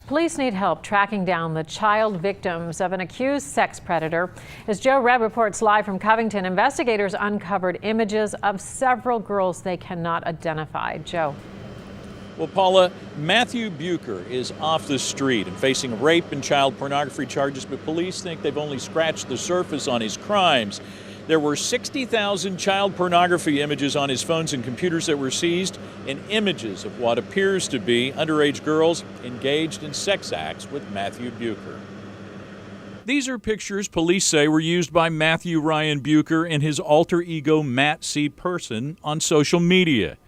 Police need help tracking down the child victims of an accused sex predator. As Joe Rebb reports live from Covington, investigators uncovered images of several girls they cannot identify. Joe. Well, Paula, Matthew Bucher is off the street and facing rape and child pornography charges, but police think they've only scratched the surface on his crimes. There were 60,000 child pornography images on his phones and computers that were seized, and images of what appears to be underage girls engaged in sex acts with Matthew Bucher. These are pictures police say were used by Matthew Ryan Bucher and his alter ego Matt C. Person on social media.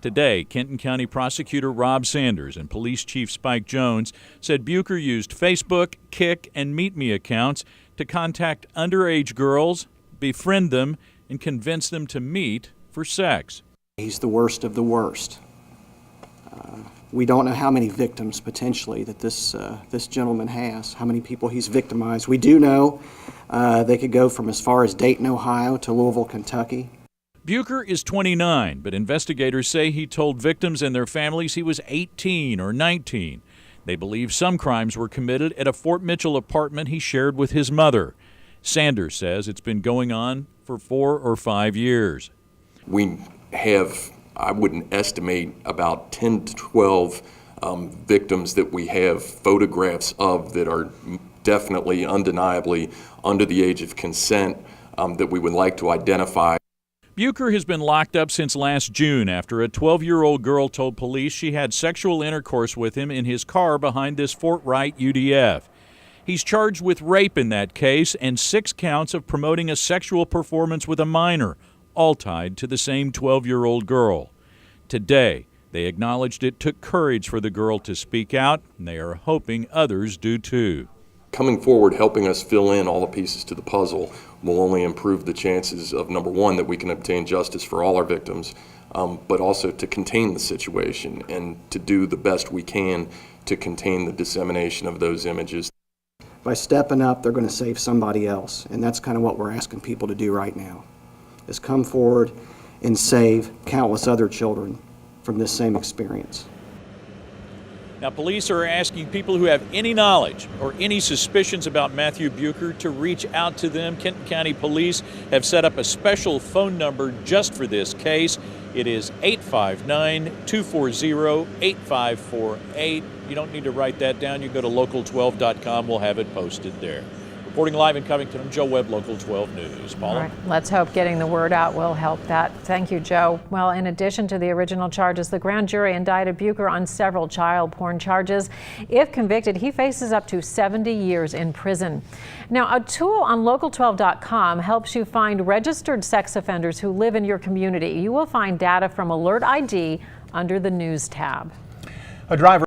Today, Kenton County Prosecutor Rob Sanders and Police Chief Spike Jones said Bucher used Facebook, Kik, and Meet Me accounts to contact underage girls, befriend them, and convince them to meet for sex. He's the worst of the worst. We don't know how many victims potentially that this gentleman has, how many people he's victimized. We do know they could go from as far as Dayton, Ohio to Louisville, Kentucky. Bucher is 29, but investigators say he told victims and their families he was 18 or 19. They believe some crimes were committed at a Fort Mitchell apartment he shared with his mother. Sanders says it's been going on for 4 or 5 years. We have, I wouldn't estimate, about 10 to 12 victims that we have photographs of that are definitely, undeniably under the age of consent that we would like to identify. Bucher has been locked up since last June after a 12-year-old girl told police she had sexual intercourse with him in his car behind this Fort Wright UDF. He's charged with rape in that case and 6 counts of promoting a sexual performance with a minor, all tied to the same 12-year-old girl. Today, they acknowledged it took courage for the girl to speak out, and they are hoping others do too. Coming forward, helping us fill in all the pieces to the puzzle will only improve the chances of, number one, that we can obtain justice for all our victims, but also to contain the situation and to do the best we can to contain the dissemination of those images. By stepping up, they're going to save somebody else, and that's kind of what we're asking people to do right now, is come forward and save countless other children from this same experience. Now, police are asking people who have any knowledge or any suspicions about Matthew Bucher to reach out to them. Kenton County Police have set up a special phone number just for this case. It is 859-240-8548. You don't need to write that down. You go to local12.com. We'll have it posted there. Reporting live in Covington, I'm Joe Webb, Local 12 News. Paula? All right. Let's hope getting the word out will help that. Thank you, Joe. Well, in addition to the original charges, the grand jury indicted Bucher on several child porn charges. If convicted, he faces up to 70 years in prison. Now, a tool on local12.com helps you find registered sex offenders who live in your community. You will find data from Alert ID under the News tab. A driver